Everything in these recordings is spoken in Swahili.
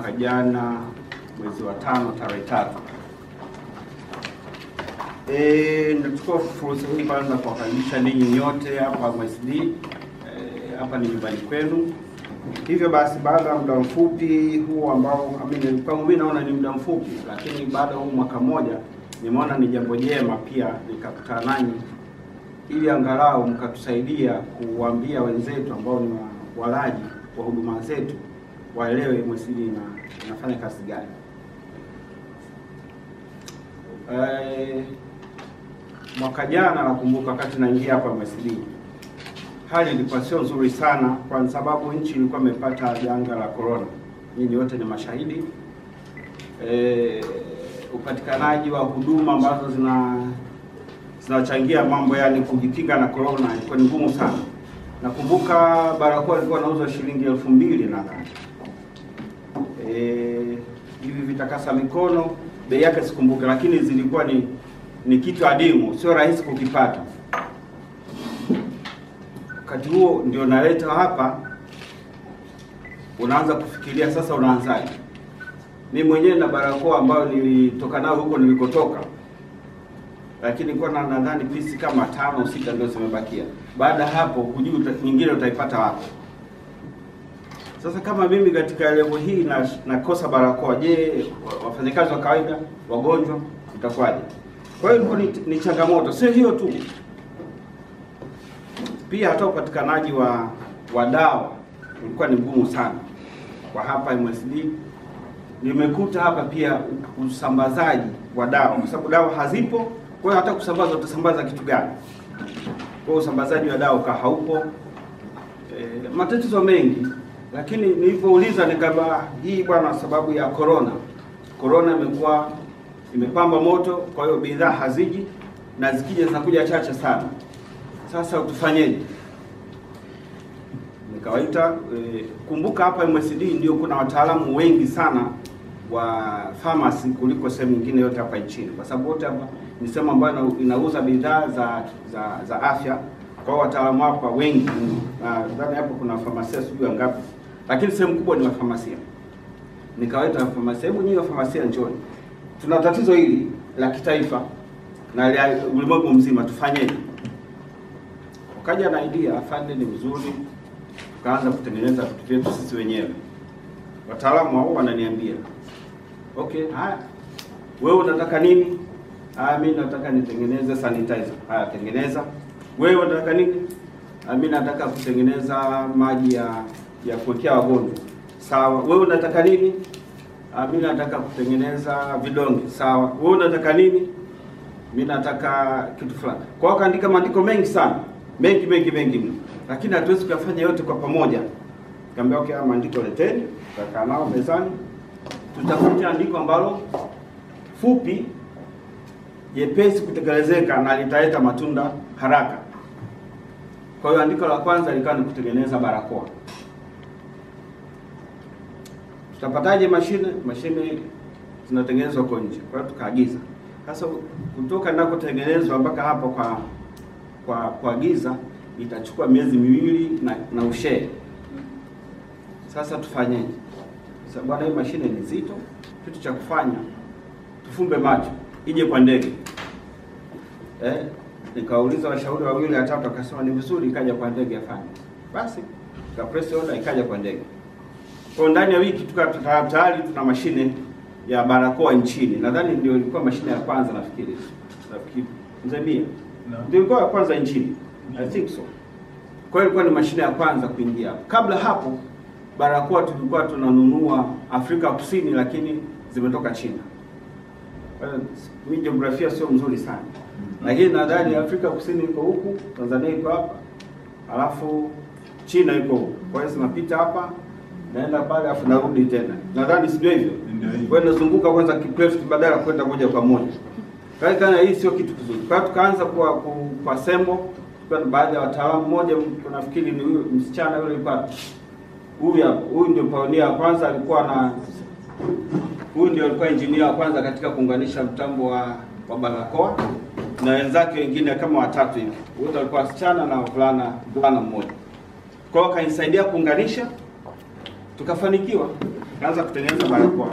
mwaka jana mwezi wa 5 tarehe 3. Nachukua fursa hii kwanza kuwakaribisha ninyi nyote hapa MSD. Hapa ni nyumbani kwenu. Hivyo basi baada ya muda mfupi huu ambao mimi naona ni muda mfupi, lakini baada ya mwaka mmoja nimeona ni jambo jema pia nikakutana nanyi ili angalau mkatusaidia kuwaambia wenzetu ambao ni walaji wa huduma zetu waelewe MSD inafanya kazi gani. Mwaka jana nakumbuka wakati naingia hapa MSD, hali ilikuwa sio nzuri sana kwa sababu nchi ilikuwa imepata janga la corona. Nyinyi wote ni mashahidi. Upatikanaji wa huduma ambazo zinachangia mambo yani kujikinga na corona ilikuwa ni ngumu sana. Nakumbuka barakoa ilikuwa inauzwa shilingi 2000 nadhani. Hivi vitakasa mikono bei yake sikumbuka, lakini zilikuwa ni kitu adimu, sio rahisi kukipata. Wakati huo ndio naleta hapa, unaanza kufikiria sasa unaanzaje. Mimi mwenyewe na barakoa ambayo nilitoka nayo huko nilikotoka, lakini kwa nadhani pisi kama 5 au 6 ndio zimebakia. Baada hapo hujui nyingine utaipata wapi. Sasa kama mimi katika level hii nakosa barakoa, je, wafanyakazi wa kawaida, wagonjwa itakuwaje? Kwa hiyo ni changamoto. Sio hiyo tu, pia hata upatikanaji wa dawa ulikuwa ni mgumu sana kwa hapa MSD. Nimekuta hapa pia usambazaji wa dawa, kwa sababu dawa hazipo. Kwa hiyo hata kusambaza utasambaza kitu gani? Kwa hiyo usambazaji wa dawa haupo. Matatizo mengi, lakini nilipouliza nikaba hii bwana sababu ya corona imepamba moto, kwa hiyo bidhaa haziji na zikija zinakuja chache sana. Sasa tufanyeje? Nikawaita, kumbuka hapa MSD ndio kuna wataalamu wengi sana wa pharmacy kuliko sehemu nyingine yote hapa nchini, kwa sababu wote hapa ni sehemu ambayo inauza bidhaa za afya. Kwa wataalamu hapa wengi, nadhani hapo kuna pharmacia sijui ngapi, lakini sehemu kubwa ni wafamasia. Nikawaita wafamasia, hebu nyinyi wafamasia njoni, tuna tatizo hili la kitaifa na ulimwengu mzima, tufanyeje? Wakaja na idea, afande ni mzuri, tukaanza kutengeneza vitu vyetu sisi wenyewe. Wataalamu hao wananiambia, okay, haya wewe unataka nini? Mimi nataka nitengeneze sanitizer. Haya, tengeneza. Wewe unataka nini? Mimi nataka kutengeneza maji ya kuwekea wagonjwa. Sawa. Wewe unataka nini? Mimi nataka kutengeneza vidonge. Sawa. Wewe unataka nini? Mimi nataka kitu fulani. Kwa hiyo kaandika maandiko mengi sana, mengi, lakini hatuwezi kufanya yote kwa pamoja. Nikamwambia okay, maandiko leteni, tutakaa nao mezani, tutafuta andiko ambalo fupi, jepesi kutekelezeka na litaleta matunda haraka. Kwa hiyo andiko la kwanza likawa ni kutengeneza barakoa. Tutapataje mashine? Mashine zinatengenezwa kwa nje. Kwa hiyo tukaagiza. Sasa kutoka nakotengenezwa mpaka hapo kwa kuagiza itachukua miezi 2 na ushee. Sasa tufanyeje? Sasa bwana, hii mashine ni nzito. Kitu cha kufanya tufumbe macho ije kwa ndege. Nikauliza washauri wawili watatu, akasema ni vizuri ikaja kwa ndege afanye. Basi ka press order ikaja kwa ndege. Kwa ndani ya wiki tayari tuna mashine ya barakoa nchini. Nadhani ndio ilikuwa mashine ya kwanza nafikiri. Mzee Mia. Ndio ilikuwa ya kwanza nchini. I think so. Kwa hiyo ilikuwa ni mashine ya kwanza kuingia. Kabla hapo barakoa tulikuwa tunanunua Afrika Kusini, lakini zimetoka China. Mimi jiografia sio mzuri sana. Lakini nadhani Afrika Kusini iko huku, Tanzania iko hapa, alafu China iko huku. Kwa hiyo tunapita hapa, naenda pale afu narudi tena. Nadhani sio hivyo. Kwa hiyo nazunguka kwanza kipleft badala kwenda moja kwa moja. Kwa hiyo hii sio kitu kizuri. Kwa hiyo tukaanza kwa assemble, kwa baadhi ya wataalamu, mmoja tunafikiri ni huyu msichana yule alikuwa huyu ndio pioneer wa kwanza, huyu ndio alikuwa engineer wa kwanza katika kuunganisha mtambo wa barakoa na wenzake wengine kama 3 hivi. Wote walikuwa wasichana na mvulana mmoja. Kwa hiyo kanisaidia kuunganisha, tukafanikiwa. Kaanza kutengeneza barakoa.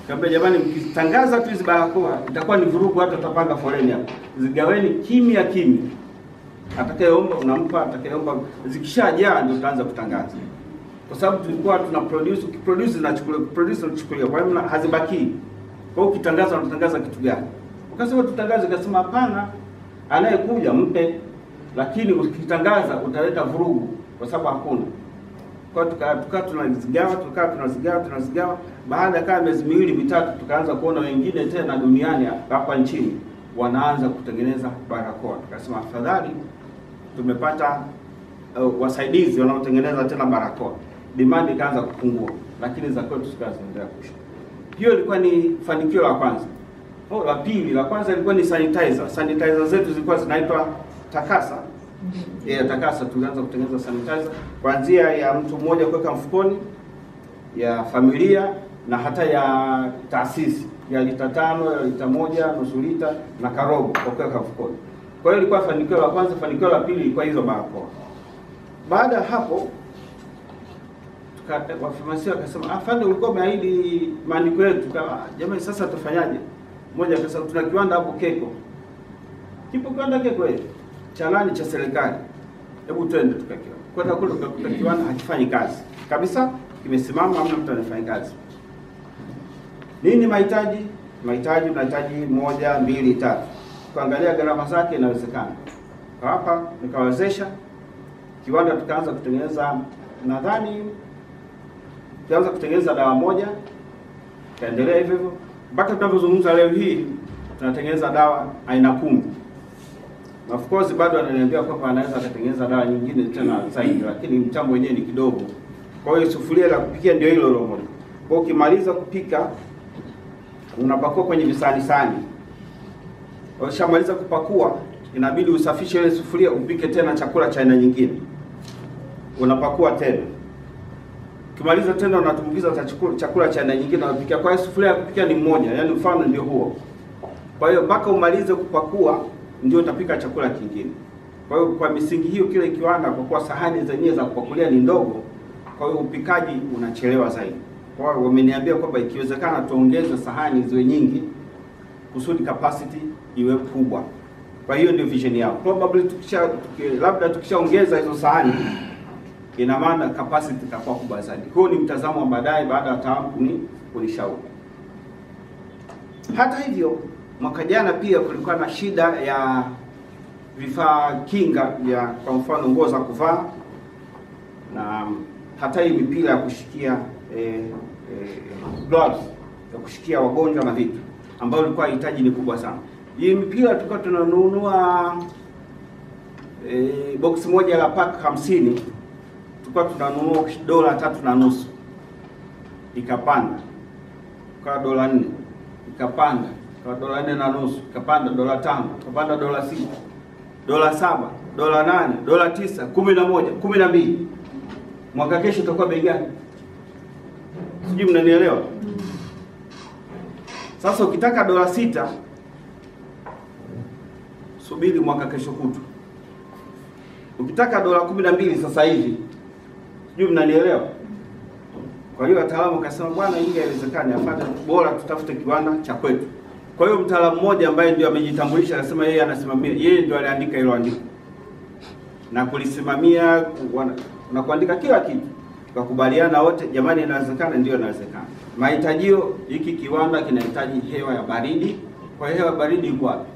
Kaambia jamani, mkitangaza tu hizi barakoa itakuwa ni vurugu, hata tutapanga foleni hapa. Zigaweni kimya kimya. Atakayeomba unampa, atakayeomba zikishajaa ndio tutaanza kutangaza. Kwa sababu tulikuwa tuna produce zinachukuliwa, kwa hiyo hazibaki. Kwa hiyo ukitangaza unatangaza kitu gani? Ukasema tutangaze, ukasema hapana, anayekuja mpe, lakini ukitangaza utaleta vurugu kwa sababu hakuna. Kwa hiyo tunazigawa. Baada ya miezi miwili mitatu tukaanza kuona wengine tena duniani hapa nchini wanaanza kutengeneza barakoa. Tukasema afadhali tumepata wasaidizi wanaotengeneza tena barakoa. Demand ikaanza kupungua, lakini za kwetu zikaendelea kushuka. Hiyo ilikuwa ni fanikio la kwanza. La pili, la kwanza ilikuwa ni sanitizer. Sanitizer zetu zilikuwa zinaitwa Takasa. Takasa, tulianza kutengeneza sanitizer kuanzia ya mtu mmoja kuweka mfukoni, ya familia na hata ya taasisi, ya lita 5, ya lita 1, nusu lita na karobo kwa kuweka mfukoni. Kwa hiyo ilikuwa fanikio la kwanza. Fanikio la pili ilikuwa hizo barakoa. Baada ya hapo wafamasia wakasema, afande ulikuwa umeahidi maandiko yetu. Kama jamani, sasa tufanyaje? Mmoja akasema tuna kiwanda hapo Keko. Kipo kiwanda Keko Chalani cha serikali. Hebu twende tukakiona. Kwenda kule tukakuta kiwanda hakifanyi kazi kabisa, kimesimama, hamna mtu anafanya kazi. Nini mahitaji? Mahitaji tunahitaji 1, 2, 3. Kuangalia gharama zake inawezekana. Kwa hapa nikawezesha kiwanda, tukaanza kutengeneza, nadhani tukaanza kutengeneza dawa moja, kaendelea hivyo hivyo mpaka tunapozungumza leo hii tunatengeneza dawa aina 10. Of course bado ananiambia kwamba anaweza kutengeneza dawa nyingine tena zaidi, lakini mtambo wenyewe ni kidogo. Kwa hiyo sufuria la kupikia ndio hilo moja. Kwa ukimaliza kupika unapakua kwenye visani. Ukishamaliza kupakua inabidi usafishe ile sufuria, upike tena chakula cha aina nyingine. Unapakua tena. Ukimaliza tena unatumbukiza chakula cha aina nyingine unapikia. Kwa hiyo sufuria ya kupikia ni moja, yani mfano ndio huo. Kwa hiyo mpaka umalize kupakua ndio utapika chakula kingine. Kwa hiyo kwa misingi hiyo, kile kiwanda kwa kuwa sahani zenyewe za kupakulia ni ndogo, kwa hiyo upikaji unachelewa zaidi. Kwa hiyo wameniambia kwamba ikiwezekana tuongeze sahani ziwe nyingi kusudi capacity iwe kubwa. Kwa hiyo ndio vision yao. Probably labda tukishaongeza hizo sahani ina maana capacity itakuwa kubwa zaidi. Kwa hiyo ni mtazamo wa baadaye baada ya wataalamu kunishauri. Hata hivyo, mwaka jana pia kulikuwa na shida ya vifaa kinga ya, kwa mfano nguo za kuvaa na hata hii mipira ya kushikia gloves ya kushikia wagonjwa na vitu, ambayo ilikuwa hitaji ni kubwa sana. Hii mipira tulikuwa tunanunua box moja la pack 50, tulikuwa tunanunua $3.50, ikapanda kwa $4, ikapanda kwa $4.50, ikapanda $5, ikapanda $6, $7, $8, $9, $11, $12. Mwaka kesho itakuwa bei gani? Sijui mnanielewa. Sasa ukitaka $6 subiri mwaka kesho kutu. Ukitaka $12 sasa hivi, sijui mnanielewa. Kwa hiyo wataalamu wakasema bwana, hii haiwezekani, afadhali bora tutafute kiwanda cha kwetu. Kwa hiyo mtaalamu mmoja ambaye ndio amejitambulisha akasema yeye anasimamia, yeye ndio aliandika hilo andiko na kulisimamia na kuandika kila kitu. Tukakubaliana wote, jamani, inawezekana, ndio inawezekana. Mahitajio, hiki kiwanda kinahitaji hewa ya baridi. Kwa hewa baridi iko wapi?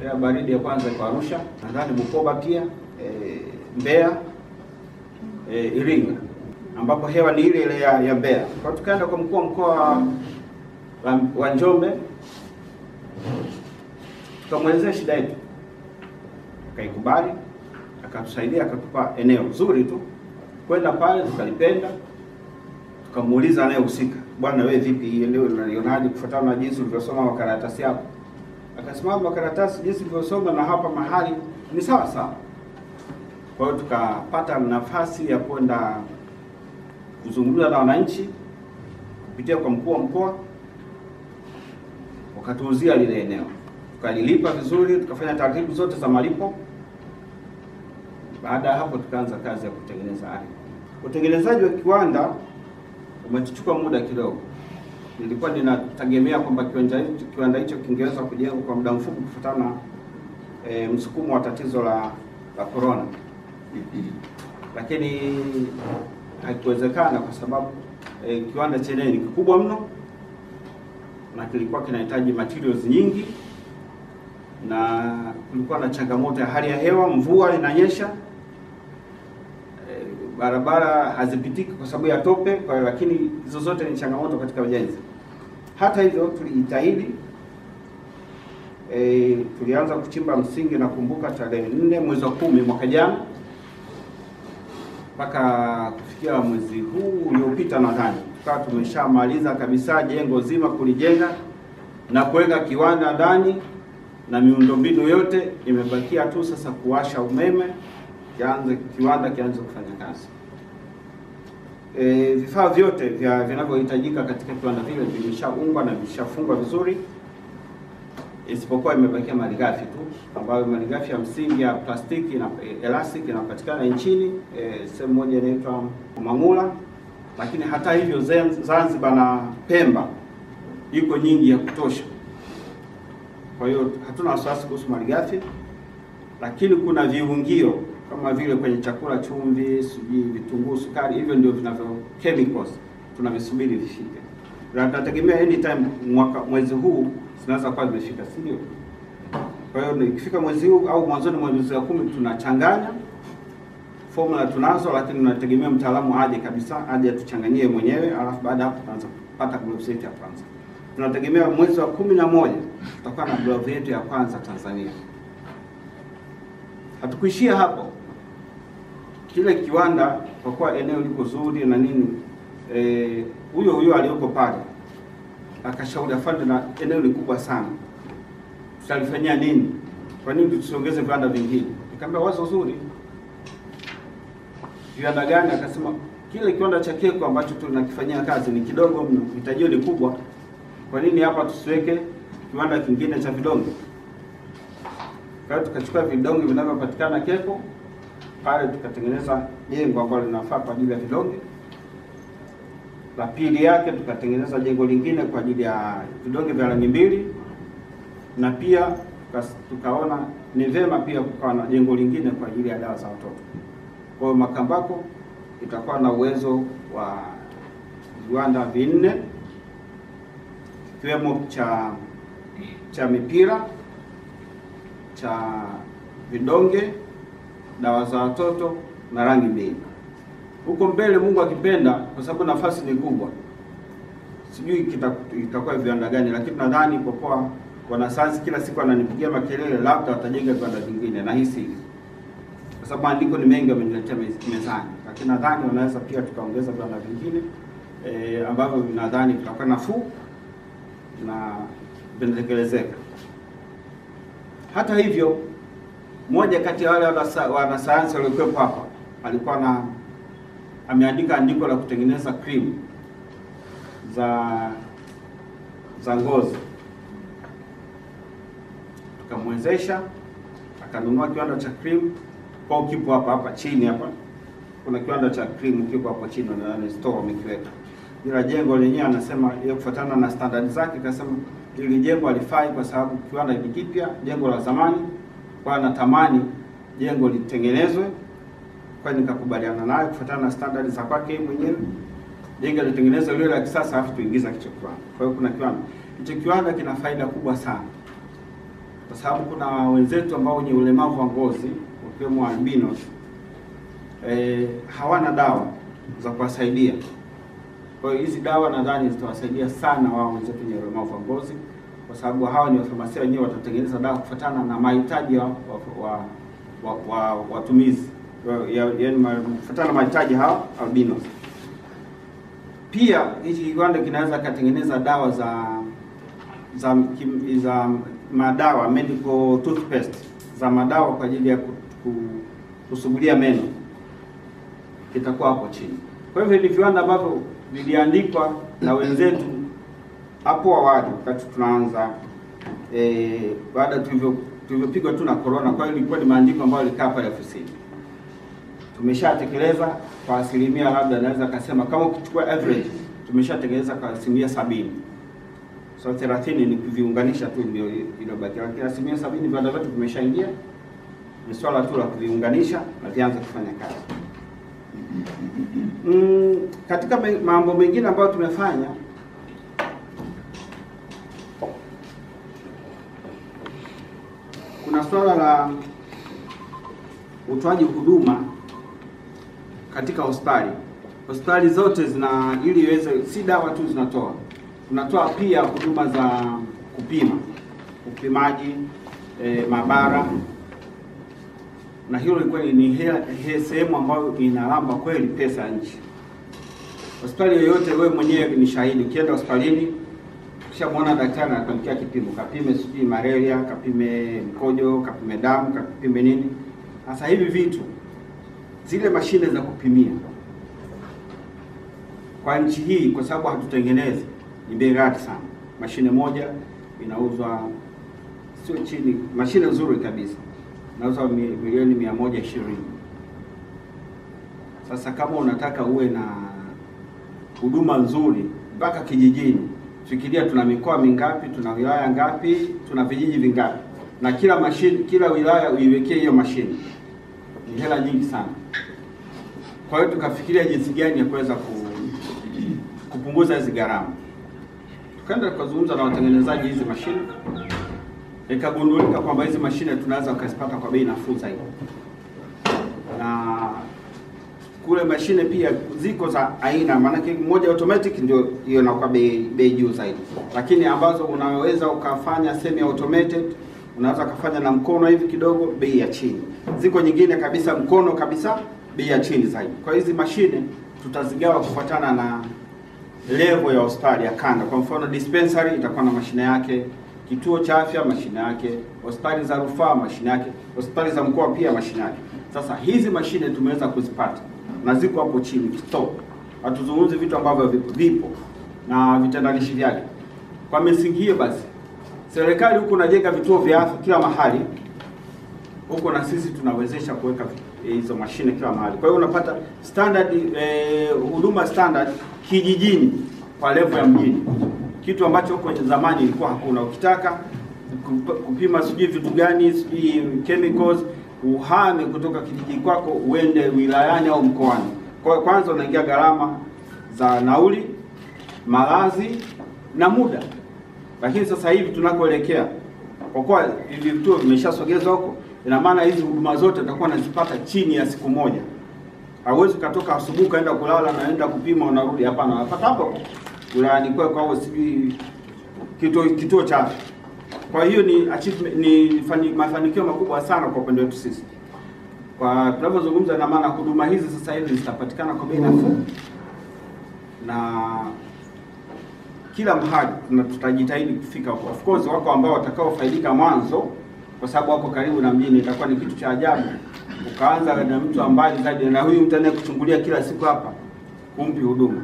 Hewa baridi ya kwanza iko Arusha, nadhani Bukoba pia, Mbeya, Iringa, ambapo hewa ni ile ya Mbeya. Kwa tukaenda kwa mkuu wa mkoa wa Njombe, tukamwelezea shida yetu, akaikubali, akatusaidia, akatupa eneo zuri tu. Kwenda pale tukalipenda, tukamuuliza anayehusika, bwana wewe vipi hii eneo unalionaje kufuatana na jinsi ulivyosoma makaratasi yako? Akasema makaratasi jinsi nilivyosoma na hapa mahali ni sawa sawa. Kwa hiyo tukapata nafasi ya kwenda kuzungumza na wananchi kupitia kwa mkuu wa mkoa, wakatuuzia lile eneo, tukalilipa vizuri, tukafanya taratibu zote za malipo. Baada ya hapo tukaanza kazi ya kutengeneza ardhi. Utengenezaji wa kiwanda umetuchukua muda kidogo. Nilikuwa ninategemea kwamba kiwanda hicho kingeweza kujengwa kwa muda mfupi kufuatana msukumo wa tatizo la corona, lakini haikuwezekana kwa sababu kiwanda chenyewe ni kikubwa mno na kilikuwa kinahitaji materials nyingi, na kulikuwa na changamoto ya hali ya hewa, mvua inanyesha, barabara hazipitiki kwa sababu ya tope, lakini hizo zote ni changamoto katika ujenzi. Hata hivyo tulijitahidi, tulianza kuchimba msingi na kumbuka tarehe 4 mwezi wa 10 mwaka jana, mpaka kufikia mwezi huu uliopita nadhani tukawa tumeshamaliza kabisa jengo zima kulijenga na kuweka kiwanda ndani na miundombinu yote. Imebakia tu sasa kuwasha umeme, kiwanda kianze kufanya kazi. Vifaa vyote vinavyohitajika katika kiwanda vile vimeshaungwa na vimeshafungwa vizuri, isipokuwa imebakia malighafi tu, ambayo malighafi ya msingi ya plastiki na elastic inapatikana nchini sehemu moja inaitwa Mangula, lakini hata hivyo Zanzibar na Pemba iko nyingi ya kutosha. Kwa hiyo hatuna wasiwasi kuhusu malighafi, lakini kuna viungio kama vile kwenye chakula, chumvi, vitunguu, sukari, hivyo ndio vinavyo chemicals tunavisubiri vifike. Na tunategemea anytime mwezi huu zinaweza kuwa zimefika, si ndio? Kwa hiyo ikifika mwezi huu au mwanzoni mwa mwezi wa 10 tunachanganya. Formula tunazo, lakini tunategemea mtaalamu aje kabisa, aje atuchanganyie mwenyewe, alafu baada hapo tunaanza kupata glove yetu ya kwanza. Tunategemea mwezi wa 11 tutakuwa na glove yetu ya kwanza Tanzania. Hatukuishia hapo. Kile kiwanda kwa kuwa eneo liko zuri na nini, huyo aliyoko pale akashauri afande, na eneo ni kubwa sana, tutalifanyia nini? Kwa nini tusiongeze viwanda vingine? Nikamwambia wazo zuri. Viwanda gani? Akasema kile kiwanda cha keko ambacho tunakifanyia kazi ni kidogo mno, hitajio ni kubwa. Kwa nini hapa tusiweke kiwanda kingine cha vidonge? Kwa hiyo tukachukua vidonge vinavyopatikana keko pale, tukatengeneza jengo ambalo linafaa kwa ajili ya vidonge. La pili yake tukatengeneza jengo lingine kwa ajili ya vidonge vya rangi mbili, na pia tukaona ni vema pia kukawa na jengo lingine kwa ajili ya dawa za watoto. Kwa hiyo Makambako itakuwa na uwezo wa viwanda 4, kiwemo cha mipira, cha vidonge, dawa za watoto na rangi mbili. Huko mbele Mungu akipenda, kwa sababu nafasi ni kubwa, sijui itakuwa viwanda gani, lakini nadhani kwa kuwa wanasayansi kila siku wananipigia makelele labda watajenga viwanda vingine, na hisi kwa sababu maandiko ni mengi wameniletea mezani, lakini nadhani wanaweza pia tukaongeza viwanda vingine ambavyo nadhani vitakuwa nafuu na vinatekelezeka. Hata hivyo, mmoja kati ya wale wanasayansi waliokuwepo hapa alikuwa ameandika andiko la kutengeneza cream za ngozi. Tukamwezesha, akanunua kiwanda cha cream kwa kipo hapa chini hapa. Kuna kiwanda cha cream kipo hapo chini na store wamekiweka. Ila jengo lenyewe anasema ya kufuatana na standard zake, akasema ili jengo alifai kwa sababu kiwanda ni kipya, jengo la zamani, kwa anatamani jengo litengenezwe. Kwa nikakubaliana naye kufuatana na standard za kwake mwenyewe, jengo litengenezwe lile la kisasa, afu tuingiza kicho kiwanda. Kwa hiyo kuna kiwanda. Hicho kiwanda kina faida kubwa sana, kwa sababu kuna wenzetu ambao wenye ulemavu wa ngozi wakiwemo albinos, hawana dawa za kuwasaidia. Kwa hiyo hizi dawa nadhani zitawasaidia sana wao wenzetu wenye ulemavu wa ngozi, kwa sababu hawa ni wafamasia wenyewe watatengeneza dawa kufuatana na mahitaji wa watumizi, yaani kufuatana na mahitaji hao albinos. Pia hichi kiwanda kinaweza katengeneza dawa za madawa, medical toothpaste, za madawa kwa ajili ya kusugulia meno, kitakuwa hapo chini. Kwa hivyo ni viwanda ambavyo viliandikwa na wenzetu hapo awali wakati tunaanza, baada tulivyopigwa tu na corona. Kwa hiyo ilikuwa ni maandiko ambayo yalikaa pale ofisini. Tumeshatekeleza kwa asilimia, labda naweza kusema kama ukichukua average tumeshatekeleza kwa 70%. So 30 ni kuviunganisha tu ndio ilobaki. Lakini 70% viwanda vyetu vimeshaingia. Ni swala tu la kuviunganisha na vianze kufanya kazi. Katika mambo mengine ambayo tumefanya, kuna swala la utoaji huduma katika hospitali. Hospitali zote zina, ili iweze, si dawa tu tunatoa pia huduma za upimaji, maabara, na hilo ilikuwa ni sehemu ambayo inalamba kweli pesa ya nchi. Hospitali yoyote, wewe mwenyewe ni shahidi, ukienda hospitalini kisha muona daktari anakuandikia kipimo, kapime sijui malaria, kapime mkojo, kapime damu, kapime nini. Sasa hivi vitu, zile mashine za kupimia kwa nchi hii, kwa sababu hatutengenezi, ni bei ghali sana. Mashine moja inauzwa sio chini, mashine nzuri kabisa inauzwa milioni 120. Sasa kama unataka uwe na huduma nzuri mpaka kijijini, fikiria tuna mikoa mingapi, tuna wilaya ngapi, tuna vijiji vingapi, na kila mashine, kila wilaya uiwekee hiyo mashine, ni hela nyingi sana. Kwa hiyo tukafikiria jinsi gani ya kuweza kupunguza hizi gharama. Tukaenda tukazungumza na watengenezaji hizi mashine, ikagundulika kwamba hizi mashine tunaweza kuzipata kwa bei nafuu zaidi. Na kule mashine pia ziko za aina, maana moja automatic ndio hiyo na kwa bei juu zaidi, lakini ambazo unaweza ukafanya semi automated, unaweza kufanya na mkono hivi kidogo, bei ya chini. Ziko nyingine kabisa mkono kabisa, bei ya chini zaidi. Kwa hizi mashine tutazigawa kufuatana na level ya hospitali ya kanda. Kwa mfano dispensary itakuwa na mashine yake, kituo cha afya mashine yake, hospitali za rufaa mashine yake, hospitali za mkoa pia mashine yake. Sasa hizi mashine tumeweza kuzipata na ziko hapo chini stock. Hatuzungumzi vitu ambavyo vipo na vitendanishi vyake. Kwa misingi hiyo basi, serikali huko inajenga vituo vya afya kila mahali, huko na sisi tunawezesha kuweka hizo mashine kila mahali. Kwa hiyo unapata standard, huduma standard kijijini kwa level ya mjini, kitu ambacho huko zamani ilikuwa hakuna. Ukitaka kupima sijui vitu gani, sijui chemicals, uhame kutoka kijiji kwako uende wilayani au mkoani. Kwa hiyo kwanza unaingia gharama za nauli, malazi na muda. Lakini sasa hivi tunakoelekea, kwa kuwa hivi vituo vimeshasogezwa huko, ina maana hizi huduma zote utakuwa unazipata chini ya siku moja. Hauwezi kutoka asubuhi kaenda kulala naenda kupima unarudi, hapana, unapata hapo wilayani kwako au sijui kituo cha afya. Kwa hiyo ni achievement, ni mafanikio makubwa sana kwa upande wetu sisi. Kwa tunapozungumza, na maana huduma hizi sasa hivi zitapatikana kwa bei nafuu, na kila mahali tutajitahidi kufika huko. Of course wako ambao watakaofaidika mwanzo kwa sababu wako karibu na mjini. Itakuwa ni kitu cha ajabu ukaanza na mtu ambaye zaidi, na huyu mtu anayekuchungulia kila siku hapa kumpi huduma.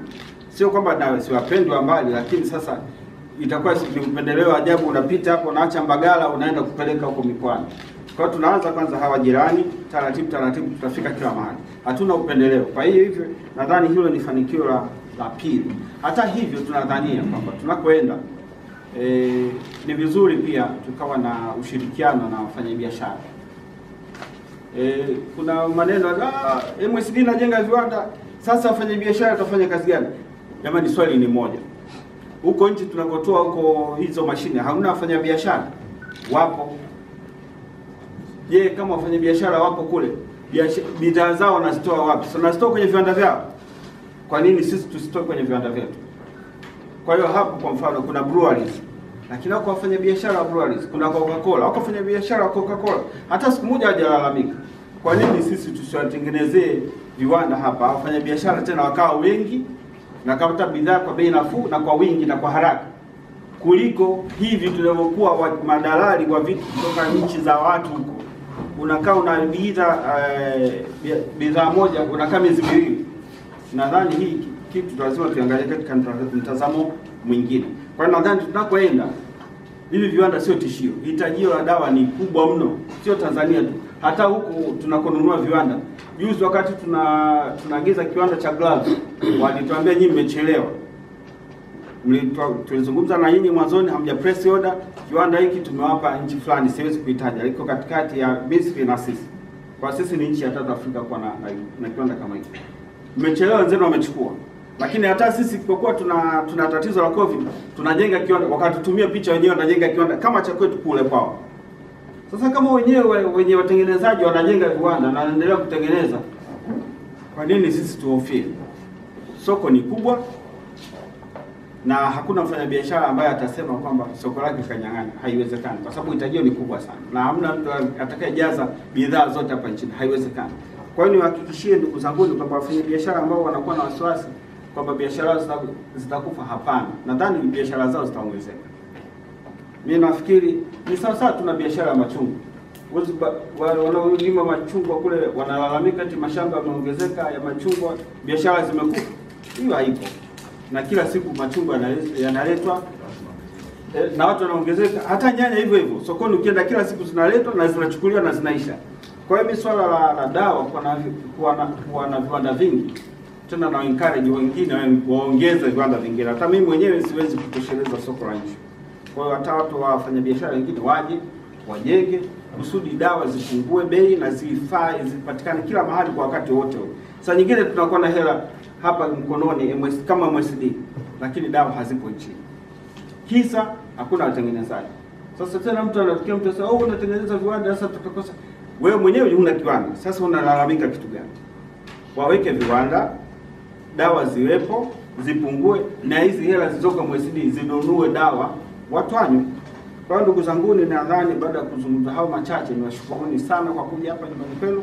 Sio kwamba na siwapendwa mbali, lakini sasa itakuwa ni upendeleo ajabu, unapita hapo unaacha Mbagala unaenda kupeleka huko mikoani. Kwa hiyo tunaanza kwanza hawa jirani, taratibu tutafika kila mahali. Hatuna upendeleo. Kwa hiyo hivyo nadhani hilo ni fanikio la pili. Hata hivyo tunadhania kwamba tunakoenda ni vizuri pia tukawa na ushirikiano na wafanyabiashara. Kuna maneno MSD inajenga viwanda, sasa wafanyabiashara watafanya kazi gani? Jamani, swali ni moja. Huko nchi tunakotoa huko hizo mashine, hauna wafanyabiashara? Wapo. Je, kama wafanyabiashara wapo kule, bidhaa zao wanazitoa wapi? So wanazitoa kwenye viwanda vyao. Kwa nini sisi tusitoe kwenye viwanda vyetu? Kwa hiyo hapo kwa mfano kuna breweries, lakini wako wafanyabiashara wa breweries, kuna Coca-Cola, wako wafanyabiashara wa Coca-Cola. Hata siku moja hajalalamika. Kwa nini sisi tusiwatengenezee viwanda hapa, wafanyabiashara tena wakawa wengi na kupata bidhaa kwa bei nafuu na kwa wingi na kwa haraka, kuliko hivi tunavyokuwa madalali wa vitu kutoka nchi za watu huko. Unakaa unaagiza bidhaa moja unakaa miezi miwili. Nadhani hii kitu lazima tuangalie katika mtazamo mwingine. Kwa hiyo nadhani tunakoenda hivi viwanda sio tishio. Hitajio la dawa ni kubwa mno, sio Tanzania tu. Hata huku tunakonunua viwanda. Juzi wakati tunaagiza kiwanda cha gloves, walituambia nyinyi mmechelewa. tulizungumza na nyinyi mwanzoni, hamja press order. Kiwanda hiki tumewapa nchi fulani, siwezi kuitaja, liko katikati ya Misri na sisi. Kwa sisi ni nchi ya tatu Afrika kwa na kiwanda kama hiki. Mmechelewa, wenzenu wamechukua. Lakini hata sisi kwa kuwa tuna tatizo la COVID, tunajenga kiwanda, wakatutumia picha wenyewe wanajenga kiwanda kama cha kwetu kule kwao. Sasa kama wenye watengenezaji wanajenga viwanda na wanaendelea kutengeneza, kwa nini sisi tuhofie? Soko ni kubwa na hakuna mfanyabiashara ambaye atasema kwamba soko lake kanyang'anya. Haiwezekani, kwa sababu hitajio ni kubwa sana na hamna mtu atakayejaza bidhaa zote hapa nchini. Haiwezekani. Kwa hiyo niwahakikishie ndugu zangu kwamba wafanyabiashara ambao wanakuwa na wasiwasi kwamba biashara zao zitakufa, hapana. Nadhani biashara zao zitaongezeka. Mimi nafikiri ni sawa tuna biashara ya machungwa. Wanaolima machungwa kule wanalalamika eti mashamba yameongezeka ya machungwa, biashara zimekufa. Hiyo haipo. Na kila siku machungwa yanaletwa na watu wanaongezeka. Hata nyanya hivyo hivyo. Sokoni ukienda kila siku zinaletwa na zinachukuliwa na zinaisha. Kwa hiyo swala la dawa kuwa na viwanda vingi, tena na encourage wengine waongeze viwanda vingine. Hata mimi mwenyewe siwezi kutosheleza soko la nchi. Kwa hiyo hata watu wafanya biashara wengine waje wajenge kusudi dawa zipungue bei na zifae zipatikane kila mahali kwa wakati wote. Sasa nyingine tunakuwa na hela hapa mkononi kama MSD, lakini dawa hazipo nchini. Kisa hakuna watengenezaji. Sasa tena mtu anatokea mtu sasa, unatengeneza viwanda, sasa tutakosa. Wewe mwenyewe huna kiwanda. Sasa unalalamika kitu gani? Waweke viwanda, dawa ziwepo, zipungue, na hizi hela zilizoka MSD zinunue dawa watu wanywe. Kwa hiyo ndugu zangu, nadhani baada ya kuzungumza hao machache, niwashukuruni sana kwa kuja hapa nyumbani kwenu.